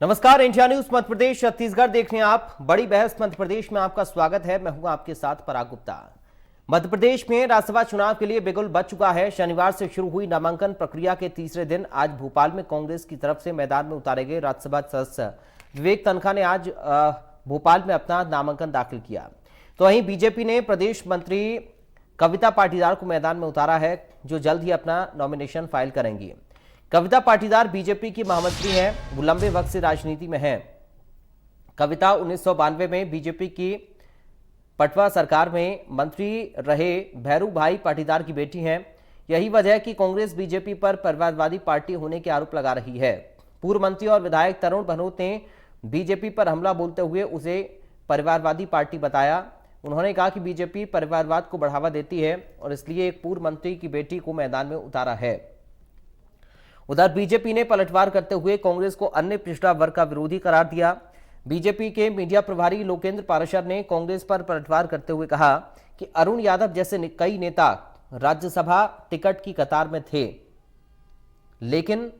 नमस्कार, India news Madhya Pradesh Chhattisgarh देख रहे हैं आप। बड़ी बहस मध्य प्रदेश में आपका स्वागत है। मैं हूं आपके साथ पराग गुप्ता। मध्य प्रदेश में राज्यसभा चुनाव के लिए बिगुल बज चुका है। शनिवार से शुरू हुई नामांकन प्रक्रिया के तीसरे दिन आज भोपाल में कांग्रेस की तरफ से मैदान में उतारे गए राज्यसभा सदस्य विवेक तनखा ने आज भोपाल में अपना नामांकन दाखिल किया। तो वहीं बीजेपी ने प्रदेश मंत्री कविता पाटीदार को मैदान में उतारा है, जो जल्द ही अपना नॉमिनेशन फाइल करेंगी। कविता पाटीदार बीजेपी की महामंत्री हैं, वो लंबे वक्त से राजनीति में हैं। कविता 1992 में बीजेपी की पटवा सरकार में मंत्री रहे भैरू भाई पाटीदार की बेटी हैं। यही वजह है कि कांग्रेस बीजेपी पर परिवारवादी पार्टी होने के आरोप लगा रही है। पूर्व मंत्री और विधायक तरुण भनोत ने बीजेपी पर हमला बोलते हुए उसे परिवारवादी पार्टी बताया। उन्होंने कहा कि बीजेपी परिवारवाद को बढ़ावा देती है और इसलिए एक पूर्व मंत्री की बेटी को मैदान में उतारा है। उधर बीजेपी ने पलटवार करते हुए कांग्रेस को अन्य पिछड़ा वर्ग का विरोधी करार दिया। बीजेपी के मीडिया प्रभारी लोकेंद्र पाराशर ने कांग्रेस पर पलटवार करते हुए कहा कि अरुण यादव जैसे कई नेता राज्यसभा टिकट की कतार में थे, लेकिन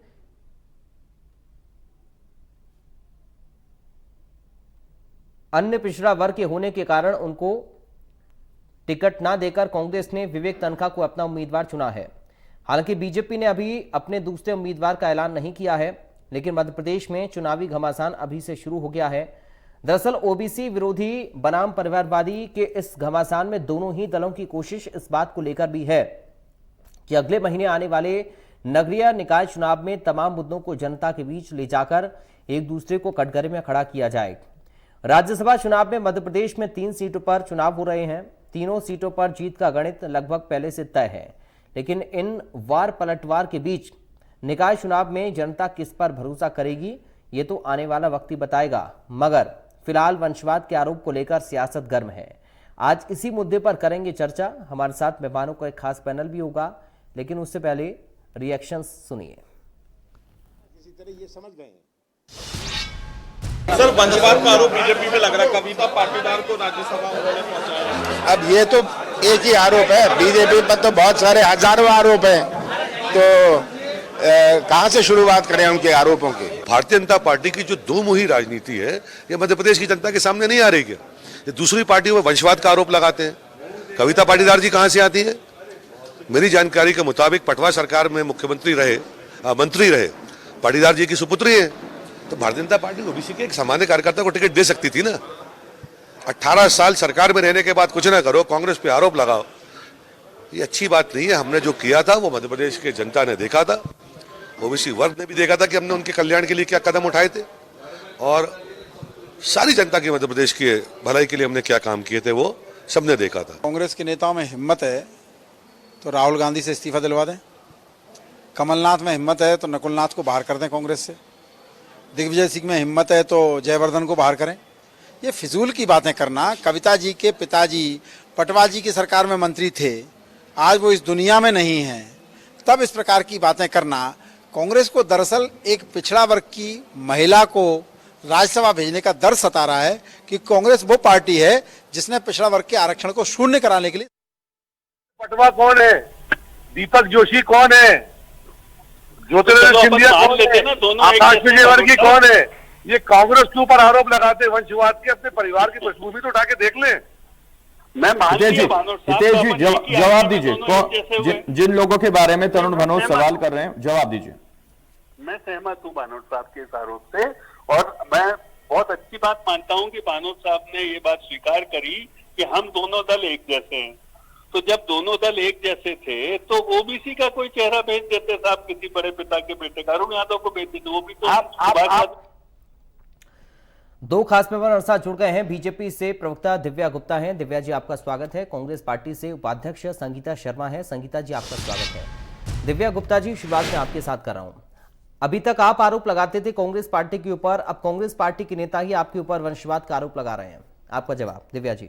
अन्य पिछड़ा वर्ग के होने के कारण उनको टिकट ना देकर कांग्रेस ने विवेक तनखा को अपना उम्मीदवार चुना है। हालांकि बीजेपी ने अभी अपने दूसरे उम्मीदवार का ऐलान नहीं किया है, लेकिन मध्य प्रदेश में चुनावी घमासान अभी से शुरू हो गया है। दरअसल ओबीसी विरोधी बनाम परिवारवादी के इस घमासान में दोनों ही दलों की कोशिश इस बात को लेकर भी है कि अगले महीने आने वाले नगरीय निकाय चुनाव में तमाम मुद्दों को जनता के बीच ले जाकर एक दूसरे को कटघरे में खड़ा किया जाए। राज्यसभा चुनाव में मध्य प्रदेश में 3 सीटों पर चुनाव हो रहे हैं। तीनों सीटों पर जीत का गणित लगभग पहले से तय है, लेकिन इन वार पलटवार के बीच निकाय चुनाव में जनता किस पर भरोसा करेगी, ये तो आने वाला वक्त ही बताएगा। मगर फिलहाल वंशवाद के आरोप को लेकर सियासत गर्म है। आज इसी मुद्दे पर करेंगे चर्चा। हमारे साथ मेहमानों का एक खास पैनल भी होगा, लेकिन उससे पहले रिएक्शंस सुनिए। किसी तरह ये समझ गए हैं। सर, वंशवाद का आरोप बीजेपी पे लग रहा है। कविता पाटीदार को राज्यसभा उन्होंने पहुंचाया। अब ये तो एक ही आरोप है, बीजेपी पर तो बहुत सारे हजारों आरोप हैं, तो कहां से शुरुआत करें उनके आरोपों की। भारतीय जनता पार्टी की जो दो मुही राजनीति है, ये मध्य प्रदेश की जनता के सामने नहीं आ रही क्या? ये दूसरी पार्टी में वंशवाद का आरोप लगाते हैं। कविता पाटीदार जी कहां से आती है? मेरी जानकारी के मुताबिक पटवा सरकार में मुख्यमंत्री रहे, मंत्री रहे, पाटीदार जी की सुपुत्री है। तो भारतीय जनता पार्टी ओबीसी के एक सामान्य कार्यकर्ता को टिकट दे सकती थी ना। 18 साल सरकार में रहने के बाद कुछ ना करो, कांग्रेस पे आरोप लगाओ, ये अच्छी बात नहीं है। हमने जो किया था वो मध्य प्रदेश के जनता ने देखा था, ओबीसी वर्ग ने भी देखा था कि हमने उनके कल्याण के लिए क्या कदम उठाए थे, और सारी जनता की मध्य प्रदेश की भलाई के लिए हमने क्या काम किए थे वो सबने देखा था। कांग्रेस के नेताओं में हिम्मत है तो राहुल गांधी से इस्तीफा दिलवा दें। कमलनाथ में हिम्मत है तो नकुलनाथ को बाहर कर दें कांग्रेस से। दिग्विजय सिंह में हिम्मत है तो जयवर्धन को बाहर करें। ये फिजूल की बातें करना। कविता जी के पिताजी पटवा जी की सरकार में मंत्री थे, आज वो इस दुनिया में नहीं हैं, तब इस प्रकार की बातें करना कांग्रेस को दरअसल एक पिछड़ा वर्ग की महिला को राज्यसभा भेजने का डर सता रहा है कि कांग्रेस वो पार्टी है जिसने पिछड़ा वर्ग के आरक्षण को शून्य कराने के लिए। पटवा कौन है? दीपक जोशी कौन है? ज्योतिरादित्य सिंधिया कौन है? आकाश विजयवर्गीय कौन है? ये कांग्रेस के ऊपर आरोप लगाते वंशवाद के। अपने परिवार की पृष्ठभूमि तो उठा के देख लें। मैं हितेश जी जवाब दीजिए। जिन लोगों के बारे में तरुण भनोत सवाल कर रहे हैं, जवाब दीजिए। मैं सहमत हूँ भानोट साहब के इस आरोप से, और मैं बहुत अच्छी बात मानता हूँ कि भानोट साहब ने ये बात स्वीकार करी कि हम दोनों दल एक जैसे हैं। तो जब दोनों दल एक जैसे थे तो ओबीसी का कोई चेहरा भेज देते साहब, किसी बड़े पिता के बेटे का, अरुण यादव को भेज देते। वो भी तो दो खास मेहमान हमारे साथ जुड़ गए हैं। बीजेपी से प्रवक्ता दिव्या गुप्ता हैं। दिव्या जी, आपका स्वागत है। कांग्रेस पार्टी से उपाध्यक्ष संगीता शर्मा है। संगीता जी, आपका स्वागत है। दिव्या गुप्ता जी, शुरुआत में आपके साथ कर रहा हूं। अभी तक आप आरोप लगाते थे कांग्रेस पार्टी के ऊपर, अब कांग्रेस पार्टी के नेता ही आपके ऊपर वंशवाद का आरोप लगा रहे हैं। आपका जवाब दिव्या जी।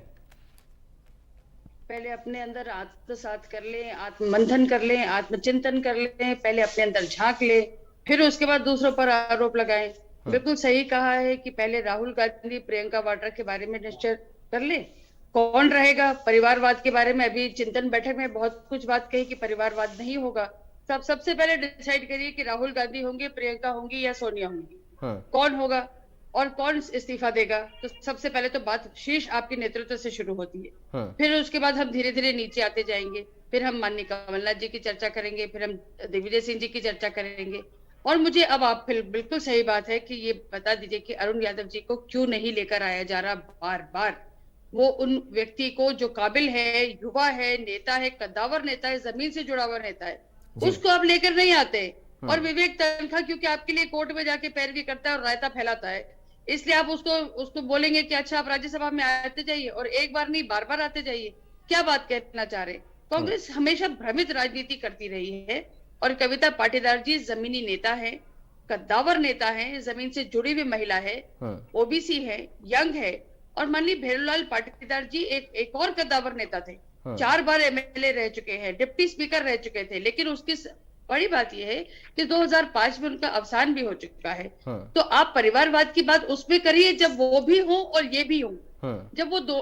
पहले अपने अंदर आत्मसात कर लें, आत्ममंथन कर लें, आत्मचिंतन कर लें, पहले अपने अंदर झांक लें, फिर उसके बाद दूसरों पर आरोप लगाएं। बिल्कुल सही कहा है कि पहले राहुल गांधी प्रियंका वाड्रा के बारे में निश्चय कर ले, कौन रहेगा। परिवारवाद के बारे में अभी चिंतन बैठक में बहुत कुछ बात कही कि परिवारवाद नहीं होगा। सबसे पहले डिसाइड करिए कि राहुल गांधी होंगे, प्रियंका होंगी या सोनिया होंगी। कौन होगा और कौन इस्तीफा देगा। तो सबसे पहले तो बात शीर्ष आपके नेतृत्व से शुरू होती है, फिर उसके बाद हम धीरे धीरे नीचे आते जाएंगे, फिर हम माननीय कमलनाथ जी की चर्चा करेंगे, फिर हम दिग्विजय सिंह जी की चर्चा करेंगे। और मुझे अब आप बिल्कुल सही बात है कि ये बता दीजिए कि अरुण यादव जी को क्यों नहीं लेकर आया जा रहा बार बार। वो उन व्यक्ति को जो काबिल है, युवा है, नेता है, कद्दावर नेता है, जमीन से जुड़ा हुआ नेता है, उसको आप लेकर नहीं आते। और विवेक तनखा क्योंकि आपके लिए कोर्ट में जाके पैरवी करता है और रायता फैलाता है, इसलिए आप उसको बोलेंगे कि अच्छा आप राज्यसभा में आते जाइए, और एक बार नहीं बार बार आते जाइए। क्या बात कहना चाह रहे? कांग्रेस हमेशा भ्रमित राजनीति करती रही है, और कविता पाटीदार जी जमीनी नेता है, कद्दावर नेता है, जमीन से जुड़ी हुई महिला है, ओबीसी है, यंग है। और माननीय भेरूलाल पाटीदार जी एक और कद्दावर नेता थे, 4 बार एमएलए रह चुके हैं, डिप्टी स्पीकर रह चुके थे, लेकिन उसकी बड़ी बात यह है कि 2005 में उनका अवसान भी हो चुका है। तो आप परिवारवाद की बात उसमें करिए जब वो भी हो और ये भी हो। जब वो दो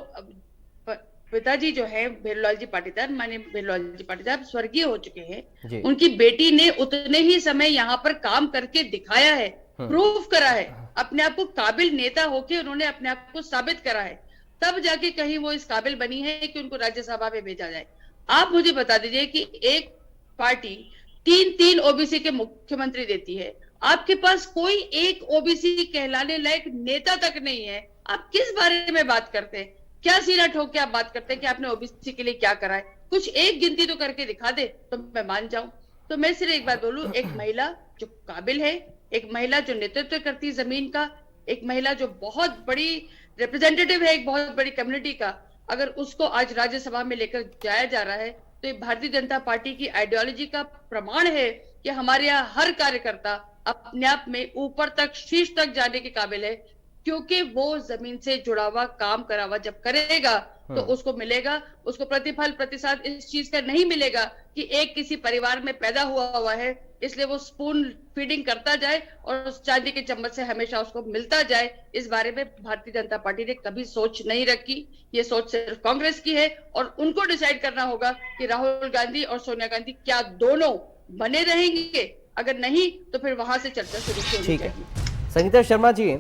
पिताजी जो है भेरूलाल जी पाटीदार, माननीय भेरूलाल जी पाटीदार स्वर्गीय हो चुके हैं, उनकी बेटी ने उतने ही समय यहाँ पर काम करके दिखाया है, प्रूफ करा है, अपने आप को काबिल नेता होके उन्होंने अपने आप को साबित करा है, तब जाके कहीं वो इस काबिल बनी है कि उनको राज्यसभा में भेजा जाए। आप मुझे बता दीजिए कि एक पार्टी 3 ओबीसी के मुख्यमंत्री देती है, आपके पास कोई एक ओबीसी कहलाने लायक नेता तक नहीं है, आप किस बारे में बात करते हैं? क्या सीना ठोक के आप बात करते हैं कि आपने ओबीसी के लिए क्या करा है? कुछ एक गिनती तो करके दिखा दे तो मैं मान जाऊं। तो मैं सिर्फ एक बात बोलूं, एक महिला जो काबिल है, एक महिला जो नेतृत्व करती है जमीन का, एक महिला जो बहुत बड़ी रिप्रेजेंटेटिव है एक बहुत बड़ी कम्युनिटी का, अगर उसको आज राज्यसभा में लेकर जाया जा रहा है तो ये भारतीय जनता पार्टी की आइडियोलॉजी का प्रमाण है कि हमारे यहाँ हर कार्यकर्ता अपने आप में ऊपर तक, शीर्ष तक जाने के काबिल है, क्योंकि वो जमीन से जुड़ा हुआ काम करा हुआ जब करेगा तो उसको मिलेगा। उसको प्रतिफल प्रतिसाद इस चीज का नहीं मिलेगा कि एक किसी परिवार में पैदा हुआ है इसलिए वो स्पून फीडिंग करता जाए और उस चांदी के चम्मच से हमेशा उसको मिलता जाए। इस बारे में भारतीय जनता पार्टी ने कभी सोच नहीं रखी, ये सोच सिर्फ कांग्रेस की है, और उनको डिसाइड करना होगा कि राहुल गांधी और सोनिया गांधी क्या दोनों बने रहेंगे, अगर नहीं तो फिर वहां से चर्चा शुरू होनी चाहिए। ठीक है, संगीता शर्मा जी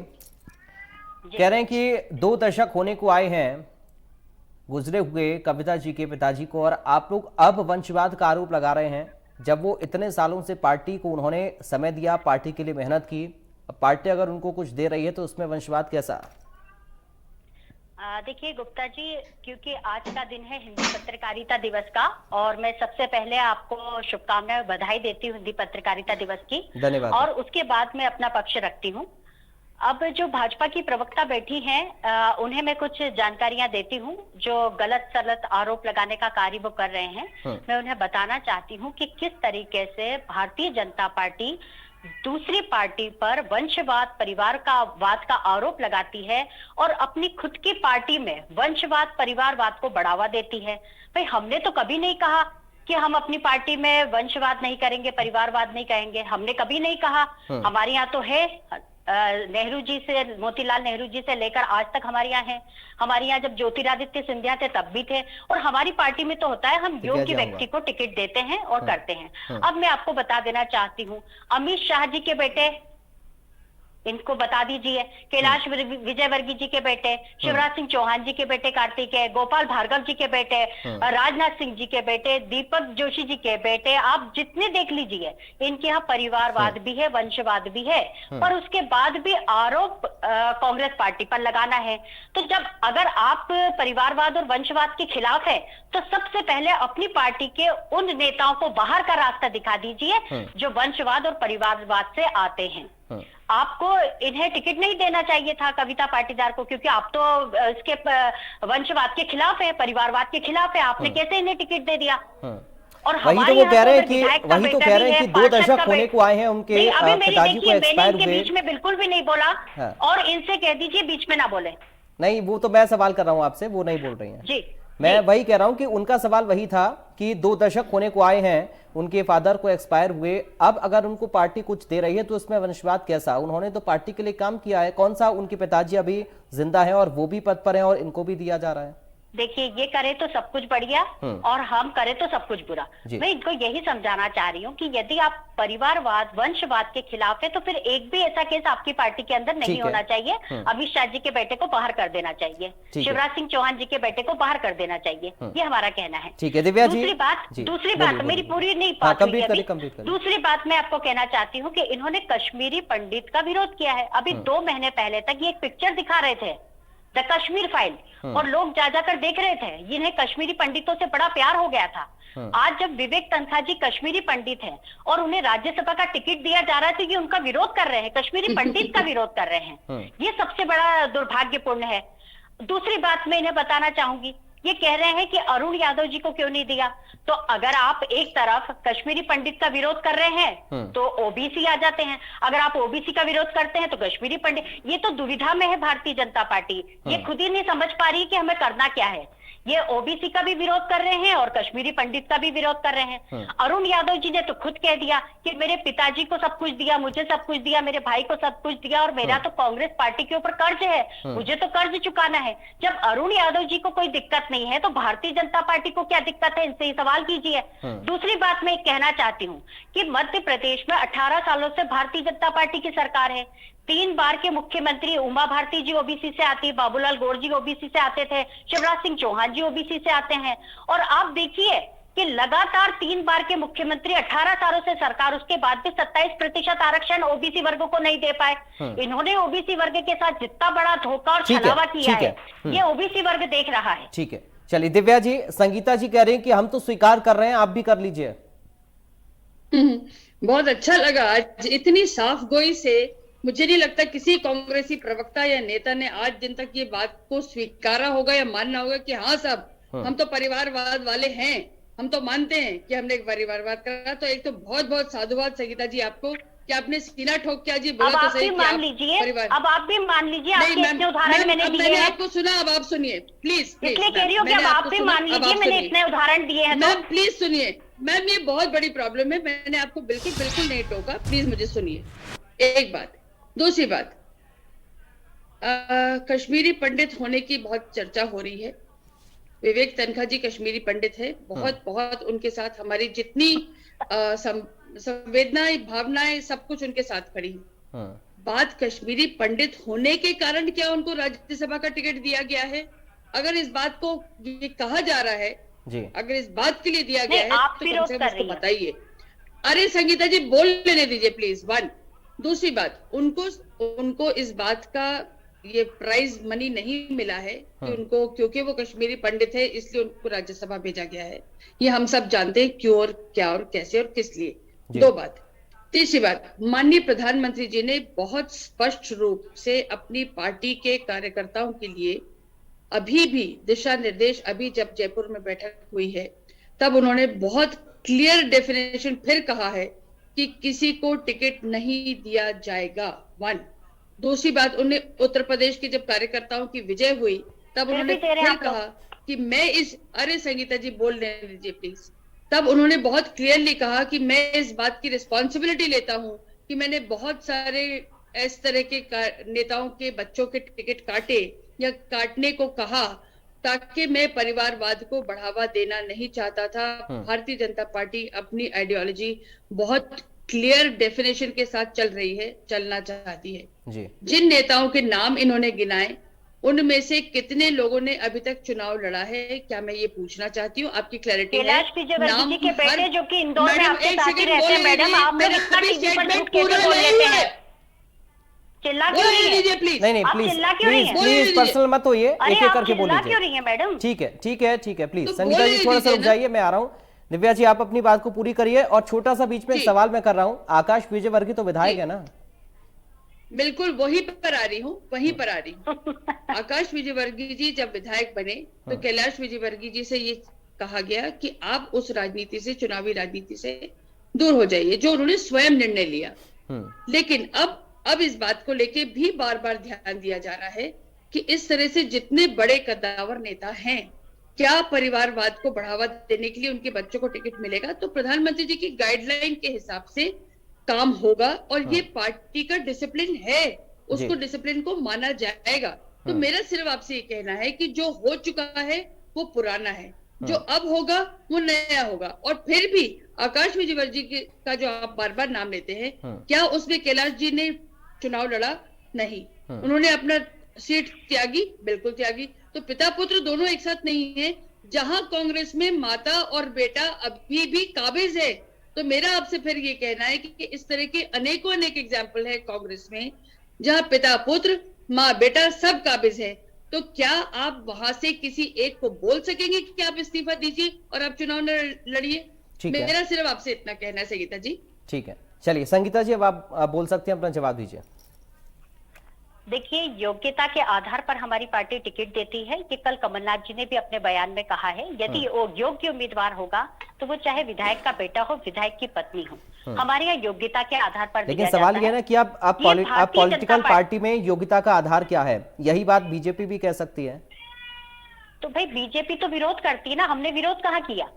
कह रहे हैं कि 2 दशक होने को आए हैं गुजरे हुए कविता जी के पिताजी को, और आप लोग अब वंशवाद का आरोप लगा रहे हैं, जब वो इतने सालों से पार्टी को उन्होंने समय दिया, पार्टी के लिए मेहनत की, अब पार्टी अगर उनको कुछ दे रही है तो उसमें वंशवाद कैसा? देखिए गुप्ता जी, क्योंकि आज का दिन है हिंदी पत्रकारिता दिवस का, और मैं सबसे पहले आपको शुभकामनाएं बधाई देती हूँ हिंदी पत्रकारिता दिवस की। धन्यवाद। और उसके बाद मैं अपना पक्ष रखती हूँ। अब जो भाजपा की प्रवक्ता बैठी हैं, उन्हें मैं कुछ जानकारियां देती हूँ। जो गलत सलत आरोप लगाने का कार्य वो कर रहे हैं, मैं उन्हें बताना चाहती हूँ कि किस तरीके से भारतीय जनता पार्टी दूसरी पार्टी पर वंशवाद, परिवारवाद का आरोप लगाती है और अपनी खुद की पार्टी में वंशवाद, परिवारवाद को बढ़ावा देती है। भाई, हमने तो कभी नहीं कहा कि हम अपनी पार्टी में वंशवाद नहीं करेंगे, परिवारवाद नहीं कहेंगे, हमने कभी नहीं कहा। हमारे यहाँ तो है, नेहरू जी से, मोतीलाल नेहरू जी से लेकर आज तक हमारे यहाँ है। हमारे यहाँ जब ज्योतिरादित्य सिंधिया थे तब भी थे, और हमारी पार्टी में तो होता है हम योग्य व्यक्ति को टिकट देते हैं और करते हैं। अब मैं आपको बता देना चाहती हूँ, अमित शाह जी के बेटे, इनको बता दीजिए, कैलाश विजयवर्गीय जी के बेटे, शिवराज सिंह चौहान जी के बेटे कार्तिकेय, गोपाल भार्गव जी के बेटे, राजनाथ सिंह जी के बेटे, दीपक जोशी जी के बेटे, आप जितने देख लीजिए, इनके यहाँ परिवारवाद भी है, वंशवाद भी है, पर उसके बाद भी आरोप कांग्रेस पार्टी पर लगाना है। तो जब अगर आप परिवारवाद और वंशवाद के खिलाफ है तो सबसे पहले अपनी पार्टी के उन नेताओं को बाहर का रास्ता दिखा दीजिए जो वंशवाद और परिवारवाद से आते हैं। आपको इन्हें टिकट नहीं देना चाहिए था, कविता पाटीदार को, क्योंकि आप तो इसके वंशवाद के खिलाफ है, परिवारवाद के खिलाफ है। आपने कैसे इन्हें टिकट दे दिया? और वही तो वो कह रहे हैं कि 2 दशक होने को आए हैं उनके पिताजी को एक्सपायर हुए। बीच में बिल्कुल भी नहीं बोला, और इनसे कह दीजिए बीच में ना बोले। नहीं, वो तो मैं सवाल कर रहा हूँ आपसे, वो नहीं बोल रही हैं जी। मैं वही कह रहा हूं कि उनका सवाल वही था कि 2 दशक होने को आए हैं, उनके फादर को एक्सपायर हुए, अब अगर उनको पार्टी कुछ दे रही है तो उसमें वंशवाद कैसा? उन्होंने तो पार्टी के लिए काम किया है, कौन सा उनके पिताजी अभी जिंदा है और वो भी पद पर हैं और इनको भी दिया जा रहा है? देखिए, ये करे तो सब कुछ बढ़िया और हम करे तो सब कुछ बुरा। मैं इनको यही समझाना चाह रही हूँ कि यदि आप परिवारवाद, वंशवाद के खिलाफ है तो फिर एक भी ऐसा केस आपकी पार्टी के अंदर नहीं होना चाहिए। अमित शाह जी के बेटे को बाहर कर देना चाहिए, शिवराज सिंह चौहान जी के बेटे को बाहर कर देना चाहिए, ये हमारा कहना है। ठीक है दिव्या जी। दूसरी बात मेरी पूरी नहीं बात हुई अभी। दूसरी बात मैं आपको कहना चाहती हूँ कि इन्होंने कश्मीरी पंडित का विरोध किया है। अभी 2 महीने पहले तक ये एक पिक्चर दिखा रहे थे, द कश्मीर फाइल, और लोग जा जाकर देख रहे थे। जिन्हें कश्मीरी पंडितों से बड़ा प्यार हो गया था। आज जब विवेक तनखा जी कश्मीरी पंडित हैं और उन्हें राज्यसभा का टिकट दिया जा रहा है तो ये उनका विरोध कर रहे हैं, कश्मीरी पंडित का विरोध कर रहे हैं। ये सबसे बड़ा दुर्भाग्यपूर्ण है। दूसरी बात मैं इन्हें बताना चाहूंगी, ये कह रहे हैं कि अरुण यादव जी को क्यों नहीं दिया। तो अगर आप एक तरफ कश्मीरी पंडित का विरोध कर रहे हैं तो ओबीसी आ जाते हैं, अगर आप ओबीसी का विरोध करते हैं तो कश्मीरी पंडित। ये तो दुविधा में है भारतीय जनता पार्टी, ये खुद ही नहीं समझ पा रही कि हमें करना क्या है। ये ओबीसी का भी विरोध कर रहे हैं और कश्मीरी पंडित का भी विरोध कर रहे हैं। अरुण यादव जी ने तो खुद कह दिया कि मेरे पिताजी को सब कुछ दिया, मुझे सब कुछ दिया, मेरे भाई को सब कुछ दिया और मेरा तो कांग्रेस पार्टी के ऊपर कर्ज है, मुझे तो कर्ज चुकाना है। जब अरुण यादव जी को कोई दिक्कत नहीं है तो भारतीय जनता पार्टी को क्या दिक्कत है, इनसे ही सवाल कीजिए। दूसरी बात मैं कहना चाहती हूँ कि मध्य प्रदेश में 18 सालों से भारतीय जनता पार्टी की सरकार है। 3 बार के मुख्यमंत्री उमा भारती जी ओबीसी से आती, बाबूलाल गौर जी ओबीसी से आते थे, शिवराज सिंह चौहान जी ओबीसी से आते हैं। और आप देखिए कि लगातार 3 बार के मुख्यमंत्री 18 सालों से सरकार, उसके बाद भी 27% आरक्षण ओबीसी वर्गों को नहीं दे पाए। इन्होंने ओबीसी वर्ग के साथ जितना बड़ा धोखा और छलावा किया है ये ओबीसी वर्ग देख रहा है। ठीक है, चलिए दिव्या जी, संगीता जी कह रहे हैं कि हम तो स्वीकार कर रहे हैं, आप भी कर लीजिए। बहुत अच्छा लगा आज इतनी साफ गोई से। मुझे नहीं लगता किसी कांग्रेसी प्रवक्ता या नेता ने आज दिन तक ये बात को स्वीकारा होगा या मानना होगा कि हाँ साहब हम तो परिवारवाद वाले हैं, हम तो मानते हैं कि हमने एक परिवारवाद करा। तो एक तो बहुत बहुत साधुवाद संगीता जी आपको कि आपने सीना ठोक के आज ये बोला। तो सही मान लीजिए, अब आप भी मान लीजिए, आपके इतने उदाहरण मैंने दिए हैं। आपको सुना, अब आप सुनिए प्लीज। इसलिए कह रही हूँ कि अब आप भी मान लीजिए, मैंने इतने उदाहरण दिए हैं। मैम प्लीज सुनिए मैम, ये बहुत बड़ी प्रॉब्लम है। मैंने आपको बिल्कुल बिल्कुल नहीं टोका, प्लीज मुझे सुनिए। एक बात। दूसरी बात, कश्मीरी पंडित होने की बहुत चर्चा हो रही है। विवेक तनखा जी कश्मीरी पंडित है, बहुत बहुत उनके साथ हमारी जितनी संवेदनाएं, भावनाएं, सब कुछ उनके साथ खड़ी है। बात कश्मीरी पंडित होने के कारण क्या उनको राज्यसभा का टिकट दिया गया है? अगर इस बात को ये कहा जा रहा है जी, अगर इस बात के लिए दिया गया है तो कम से कम उसको बताइए। अरे संगीता जी बोल लेने दीजिए प्लीज। 1। दूसरी बात, उनको इस बात का ये प्राइज मनी नहीं मिला है कि उनको, क्योंकि वो कश्मीरी पंडित है इसलिए उनको राज्यसभा भेजा गया है। ये हम सब जानते हैं क्यों और क्या और कैसे और किस लिए। 2 बात। तीसरी बात, माननीय प्रधानमंत्री जी ने बहुत स्पष्ट रूप से अपनी पार्टी के कार्यकर्ताओं के लिए अभी भी दिशा निर्देश, अभी जब जयपुर में बैठक हुई है तब उन्होंने बहुत क्लियर डेफिनेशन फिर कहा है कि किसी को टिकट नहीं दिया जाएगा। 1। दूसरी बात, उन्हें उत्तर प्रदेश के जब कार्यकर्ताओं की विजय हुई तब उन्होंने फिर कहा कि मैं इस, अरे संगीता जी बोल लेने दीजिए प्लीज। तब उन्होंने बहुत क्लियरली कहा कि मैं इस बात की रिस्पॉन्सिबिलिटी लेता हूं कि मैंने बहुत सारे इस तरह के नेताओं के बच्चों के टिकट काटे या काटने को कहा ताकि मैं परिवारवाद को बढ़ावा देना नहीं चाहता था। भारतीय जनता पार्टी अपनी आइडियोलॉजी बहुत क्लियर डेफिनेशन के साथ चल रही है, चलना चाहती है जी। जिन नेताओं के नाम इन्होंने गिनाए उनमें से कितने लोगों ने अभी तक चुनाव लड़ा है, क्या मैं ये पूछना चाहती हूँ? आपकी क्लैरिटी है। नाम के बेटे जो कि इंदौर में आपके साथ ही रहते हैं मैडम, आप लोग इतना टीवी पर झूठ कैसे बोल लेते हैं? चिल्ला क्यों रही है? प्लीज नहीं प्लीज पर्सनल मत होइए, एक एक करके बोलिए। क्यों रही है मैडम? ठीक है प्लीज संगीता जी थोड़ा सा रुक जाइए, मैं आ रहा हूँ। दिव्या जी आप अपनी बात को पूरी करिए। और छोटा सा बीच में सवाल मैं कर रहा हूँ, आकाश विजयवर्गीय तो विधायक है ना? बिल्कुल वहीं पर आ रही हूँ। आकाश विजयवर्गीय जी जब विधायक बने तो कैलाश विजयवर्गीय जी से ये कहा गया कि आप उस राजनीति से, चुनावी राजनीति से दूर हो जाइए, जो उन्होंने स्वयं निर्णय लिया। लेकिन अब इस बात को लेके भी बार बार ध्यान दिया जा रहा है कि इस तरह से जितने बड़े कद्दावर नेता हैं, क्या परिवारवाद को बढ़ावा देने के लिए उनके बच्चों को टिकट मिलेगा? तो प्रधानमंत्री जी की गाइडलाइन के हिसाब से काम होगा और ये पार्टी का डिसिप्लिन है, उसको डिसिप्लिन को माना जाएगा। तो मेरा सिर्फ आपसे ये कहना है कि जो हो चुका है वो पुराना है, जो अब होगा वो नया होगा। और फिर भी आकाश विजयवर्गीय का जो आप बार बार नाम लेते हैं, क्या उसमें कैलाश जी ने चुनाव लड़ा? नहीं। उन्होंने अपना सीट त्यागी, बिल्कुल त्यागी। तो पिता पुत्र दोनों एक साथ नहीं है। जहां कांग्रेस में माता और बेटा अभी भी काबिज है, तो मेरा आपसे फिर ये कहना है कि इस तरह के अनेकों अनेक एग्जाम्पल है कांग्रेस में, जहां पिता पुत्र माँ बेटा सब काबिज है। तो क्या आप वहां से किसी एक को बोल सकेंगे कि आप इस्तीफा दीजिए और आप चुनाव लड़िए? मेरा सिर्फ आपसे इतना कहना है संगीता जी। ठीक है, चलिए संगीता जी अब आप बोल सकते हैं, अपना जवाब दीजिए। देखिए, योग्यता के आधार पर हमारी पार्टी टिकट देती है। कि कल कमलनाथ जी ने भी अपने बयान में कहा है, यदि वो योग्य उम्मीदवार होगा तो वो चाहे विधायक का बेटा हो, विधायक की पत्नी हो, हमारे यहाँ योग्यता के आधार पर। लेकिन सवाल यह है ना कि आप पॉलिटिकल पार्टी में योग्यता का आधार क्या है? यही बात बीजेपी भी कह सकती है। तो भाई बीजेपी तो विरोध करती है ना, हमने विरोध कहाँ किया?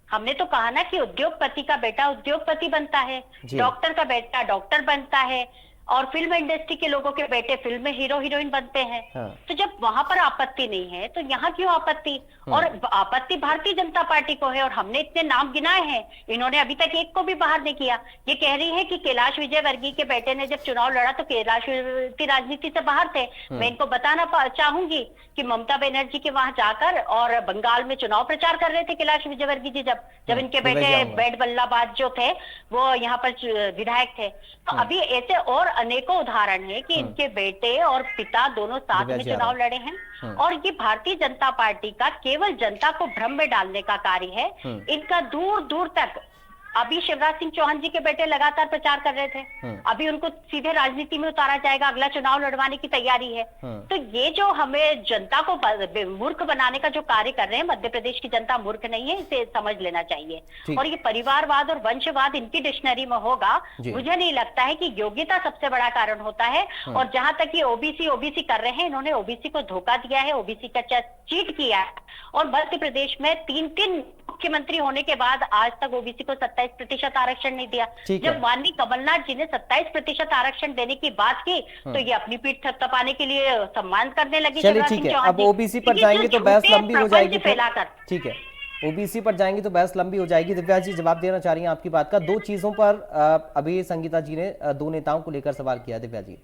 हमने तो कहा ना कि उद्योगपति का बेटा उद्योगपति बनता है, डॉक्टर का बेटा डॉक्टर बनता है, और फिल्म इंडस्ट्री के लोगों के बेटे फिल्म में हीरो हीरोइन बनते हैं। तो जब वहां पर आपत्ति नहीं है तो यहाँ क्यों आपत्ति? और आपत्ति भारतीय जनता पार्टी को है, और हमने इतने नाम गिनाए हैं, इन्होंने अभी तक एक को भी बाहर नहीं किया। ये कह रही है कि कैलाश विजयवर्गीय के बेटे ने जब चुनाव लड़ा तो कैलाश राजनीति से बाहर थे। मैं इनको बताना चाहूंगी कि ममता बनर्जी के वहां जाकर और बंगाल में चुनाव प्रचार कर रहे थे कैलाश विजयवर्गीय जी, जब इनके बेटे बेड बल्लाबाद जो थे वो यहाँ पर विधायक थे। तो अभी ऐसे और अनेकों उदाहरण है कि इनके बेटे और पिता दोनों साथ में चुनाव लड़े हैं। और ये भारतीय जनता पार्टी का केवल जनता को भ्रम में डालने का कार्य है। इनका दूर दूर तक, अभी शिवराज सिंह चौहान जी के बेटे लगातार प्रचार कर रहे थे, अभी उनको सीधे राजनीति में उतारा जाएगा, अगला चुनाव लड़वाने की तैयारी है। तो ये जो हमें जनता को मूर्ख बनाने का जो कार्य कर रहे हैं, मध्य प्रदेश की जनता मूर्ख नहीं है, इसे समझ लेना चाहिए। और ये परिवारवाद और वंशवाद इनकी डिक्शनरी में होगा, मुझे नहीं लगता है कि योग्यता सबसे बड़ा कारण होता है। और जहां तक ये ओबीसी कर रहे हैं, इन्होंने ओबीसी को धोखा दिया है, ओबीसी का चीट किया है। और मध्य प्रदेश में 3 मुख्यमंत्री होने के बाद आज तक ओबीसी को 27% आरक्षण नहीं दिया। जब माननीय कमलनाथ जी ने 27% आरक्षण देने की बात की तो ये अपनी पीठ थपथपाने के लिए सम्मान करने लगे। चलिए ठीक है, अब ओबीसी पर जाएंगे तो बहस लंबी हो जाएगी। ठीक है, ओबीसी पर जाएंगे तो बहस लंबी हो जाएगी। दिव्या जी जवाब देना चाह रही हैं आपकी बात का। 2 चीजों पर अभी संगीता जी ने 2 नेताओं को लेकर सवाल किया। दिव्या जी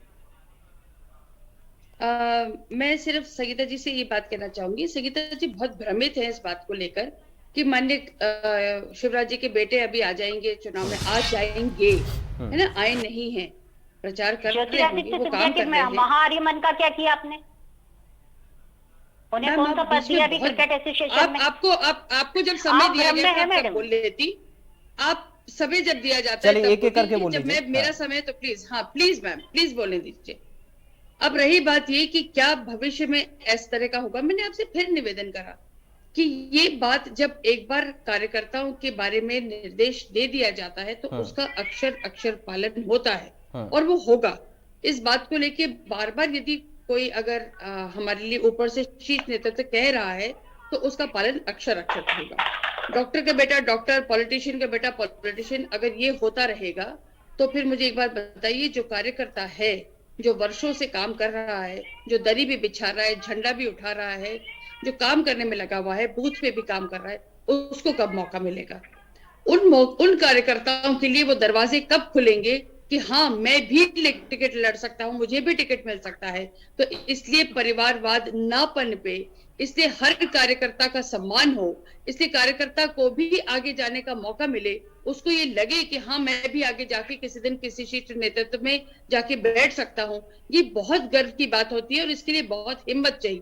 मैं सिर्फ संगीता जी से ये बात कहना चाहूंगी, संगीता जी बहुत भ्रमित है इस बात को लेकर कि माननीय शिवराज जी के बेटे अभी आ जाएंगे चुनाव में, आ जाएंगे, है ना, आए नहीं है, प्रचार कर रहे हैं, वो काम कर रहे हैं। महाआर्यमन का क्या किया आपने? उन्हें कौन सा पद दिया अभी क्रिकेट एसोसिएशन में? आपको जब समय दिया गया तब बोल लेती, आप समय जब दिया जाता है एक एक करके बोल लीजिए। जब मेरा समय तो प्लीज, हाँ प्लीज मैम, प्लीज बोलने दीजिए। अब रही बात ये कि क्या भविष्य में इस तरह का होगा, मैंने आपसे फिर निवेदन करा कि ये बात जब एक बार कार्यकर्ताओं के बारे में निर्देश दे दिया जाता है तो उसका अक्षर पालन होता है और वो होगा। इस बात को लेके बार बार यदि कोई अगर हमारे लिए ऊपर से शीर्ष नेतृत्व कह रहा है तो उसका पालन अक्षर होगा। डॉक्टर का बेटा डॉक्टर, पॉलिटिशियन का बेटा पॉलिटिशियन, अगर ये होता रहेगा तो फिर मुझे एक बात बताइए, जो कार्यकर्ता है, जो वर्षों से काम कर रहा है, जो दरी भी बिछा रहा है, झंडा भी उठा रहा है, जो काम करने में लगा हुआ है, बूथ पे भी काम कर रहा है, उसको कब मौका मिलेगा? उन कार्यकर्ताओं के लिए वो दरवाजे कब खुलेंगे कि हाँ मैं भी टिकट लड़ सकता हूँ, मुझे भी टिकट मिल सकता है? तो इसलिए परिवारवाद ना पनपे, इसलिए हर कार्यकर्ता का सम्मान हो, इसलिए कार्यकर्ता को भी आगे जाने का मौका मिले, उसको ये लगे कि हाँ मैं भी आगे जाके किसी दिन किसी शीर्ष नेतृत्व में जाके बैठ सकता हूँ। ये बहुत गर्व की बात होती है और इसके लिए बहुत हिम्मत चाहिए।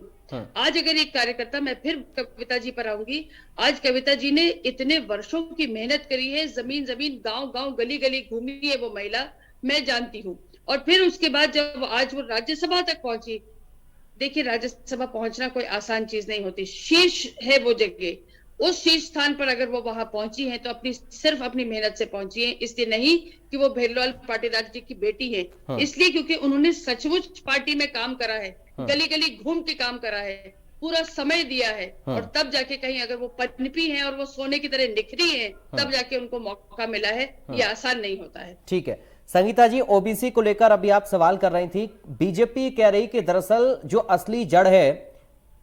आज अगर एक कार्यकर्ता, मैं फिर कविता जी पर आऊंगी, आज कविता जी ने इतने वर्षों की मेहनत करी है, जमीन गांव गली गली घूमी है वो महिला, मैं जानती हूँ। और फिर उसके बाद जब आज वो राज्यसभा तक पहुंची, देखिए राज्यसभा पहुंचना कोई आसान चीज नहीं होती, शीर्ष है वो जगह, उस शीर्ष स्थान पर अगर वो वहां पहुंची है तो सिर्फ अपनी मेहनत से पहुंची है, इसलिए नहीं कि वो भेरलाल पाटीदार जी की बेटी है, इसलिए क्योंकि उन्होंने सचमुच पार्टी में काम करा है, गली गली घूम के काम करा है, पूरा समय दिया है, और तब जाके कहीं अगर वो पनपी है और वो सोने की तरह निखरी है, तब जाके उनको मौका मिला है। ये आसान नहीं होता है। ठीक है संगीता जी, ओबीसी को लेकर अभी आप सवाल कर रही थी, बीजेपी कह रही कि दरअसल जो असली जड़ है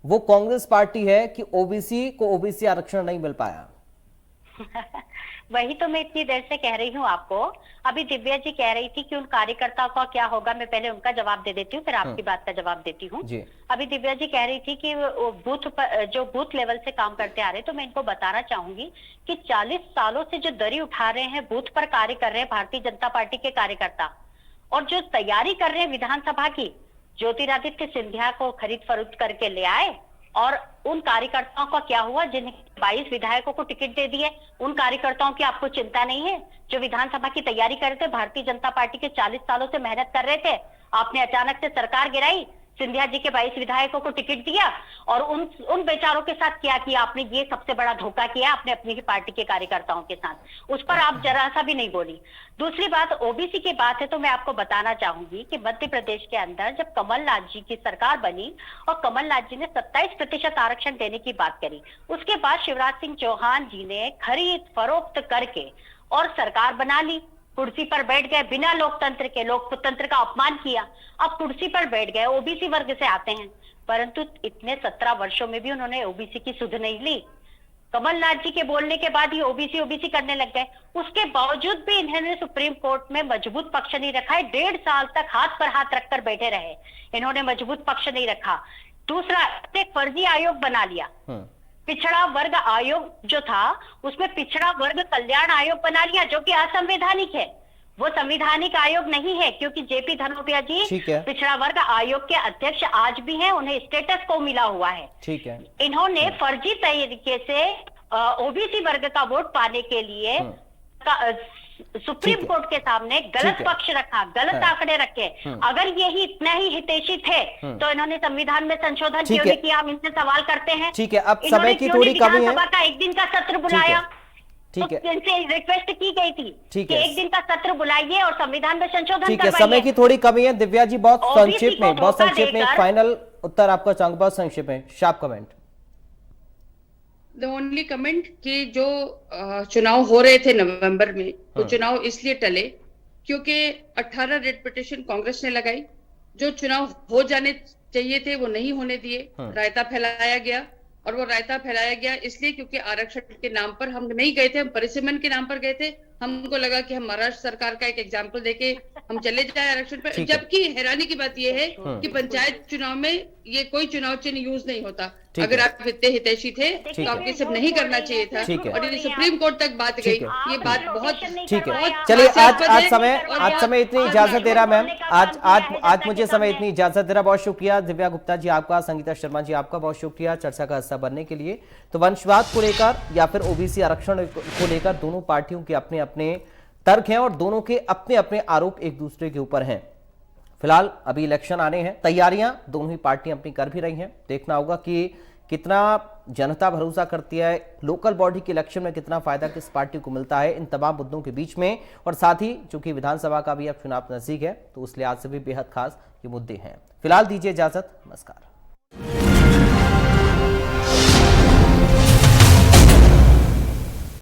वो कांग्रेस पार्टी है कि ओबीसी को ओबीसी आरक्षण नहीं मिल पाया? वही तो मैं इतनी देर से कह रही हूँ आपको। अभी दिव्या जी कह रही थी कि उन कार्यकर्ताओं का क्या होगा, मैं पहले उनका जवाब दे देती हूँ, फिर आपकी बात का जवाब देती हूँ। अभी दिव्या जी कह रही थी कि वो बूथ पर जो बूथ लेवल से काम करते आ रहे, तो मैं इनको बताना चाहूंगी कि 40 सालों से जो दरी उठा रहे हैं, बूथ पर कार्य कर रहे हैं भारतीय जनता पार्टी के कार्यकर्ता, और जो तैयारी कर रहे हैं विधानसभा की, ज्योतिरादित्य सिंधिया को खरीद फरोख्त करके ले आए, और उन कार्यकर्ताओं का क्या हुआ जिन्हें 22 विधायकों को टिकट दे दिए? उन कार्यकर्ताओं की आपको चिंता नहीं है जो विधानसभा की तैयारी कर रहे थे, भारतीय जनता पार्टी के 40 सालों से मेहनत कर रहे थे? आपने अचानक से सरकार गिराई, सिंधिया जी के 22 विधायकों को टिकट दिया, और उन बेचारों के साथ क्या किया आपने? ये सबसे बड़ा धोखा किया आपने अपनी ही पार्टी के कार्यकर्ताओं के साथ। उस पर आप जरा सा भी नहीं बोली। दूसरी बात, ओबीसी की बात है तो मैं आपको बताना चाहूंगी कि मध्य प्रदेश के अंदर जब कमलनाथ जी की सरकार बनी और कमलनाथ जी ने 27% आरक्षण देने की बात करी, उसके बाद शिवराज सिंह चौहान जी ने खरीद फरोख्त करके और सरकार बना ली, कुर्सी पर बैठ गए, बिना लोकतंत्र के, लोकतंत्र का अपमान किया। अब कुर्सी पर बैठ गए, ओबीसी वर्ग से आते हैं, परंतु इतने 17 वर्षों में भी उन्होंने ओबीसी की सुध नहीं ली। कमलनाथ जी के बोलने के बाद ही ओबीसी करने लग गए। उसके बावजूद भी इन्होंने सुप्रीम कोर्ट में मजबूत पक्ष नहीं रखा है। 1.5 साल तक हाथ पर हाथ रखकर बैठे रहे, इन्होंने मजबूत पक्ष नहीं रखा। दूसरा, एक फर्जी आयोग बना लिया, पिछड़ा वर्ग आयोग जो था उसमें पिछड़ा वर्ग कल्याण आयोग बना लिया, जो कि असंवैधानिक है। वो संविधानिक आयोग नहीं है, क्योंकि जेपी धनोपिया जी पिछड़ा वर्ग आयोग के अध्यक्ष आज भी हैं, उन्हें स्टेटस को मिला हुआ है। ठीक है। इन्होंने फर्जी तरीके से ओबीसी वर्ग का वोट पाने के लिए सुप्रीम कोर्ट के सामने गलत पक्ष रखा, गलत आंकड़े रखे। अगर यही इतना ही हितैषी थे तो इन्होंने संविधान में संशोधन क्यों नहीं किया? हम इनसे सवाल करते हैं। ठीक है, अब समय की थोड़ी कमी है। विधानसभा का एक दिन का सत्र बुलाया, ठीक है, तो इनसे रिक्वेस्ट की गई थी कि एक दिन का सत्र बुलाइए और संविधान में संशोधन ठीक है। समय की थोड़ी कमी है। दिव्या जी, बहुत संक्षेप में एक फाइनल उत्तर आपका चाहूंगा, बहुत संक्षेप में, sharp comment. The only comment कि जो चुनाव हो रहे थे नवंबर में, तो चुनाव इसलिए टले क्योंकि 18 रेड पिटीशन कांग्रेस ने लगाई। जो चुनाव हो जाने चाहिए थे वो नहीं होने दिए, रायता फैलाया गया, और वो रायता फैलाया गया इसलिए क्योंकि आरक्षण के नाम पर हम नहीं गए थे, हम परिसीमन के नाम पर गए थे। हमको लगा कि हम महाराष्ट्र सरकार का एक एग्जाम्पल देके हम चले जाए आरक्षण पर, जबकि हैरानी की बात यह है कि पंचायत चुनाव में ये कोई चुनाव चिन्ह यूज नहीं होता। अगर आप इतने हितैषी थे तो आपको सब नहीं करना चाहिए था, और ये सुप्रीम कोर्ट तक बात गई। ये बात बहुत ठीक है। चलिए, आज समय इतनी इजाजत दे रहा मैम, आज मुझे समय इतनी इजाजत दे रहा। बहुत शुक्रिया दिव्या गुप्ता जी आपका, संगीता शर्मा जी आपका बहुत शुक्रिया चर्चा का हिस्सा बनने के लिए। तो वंशवाद को लेकर या फिर ओबीसी आरक्षण को लेकर दोनों पार्टियों के अपने अपने तर्क हैं और दोनों के अपने अपने आरोप एक दूसरे के ऊपर हैं। फिलहाल अभी इलेक्शन आने हैं, तैयारियां दोनों ही पार्टियां अपनी कर भी रही हैं। देखना होगा कि कितना जनता भरोसा करती है, लोकल बॉडी के इलेक्शन में कितना फायदा किस पार्टी को मिलता है, इन तमाम मुद्दों के बीच में। और साथ ही चूंकि विधानसभा का भी अब चुनाव नजदीक है तो उस लिहाज से भी बेहद खास ये मुद्दे हैं। फिलहाल दीजिए इजाजत, नमस्कार।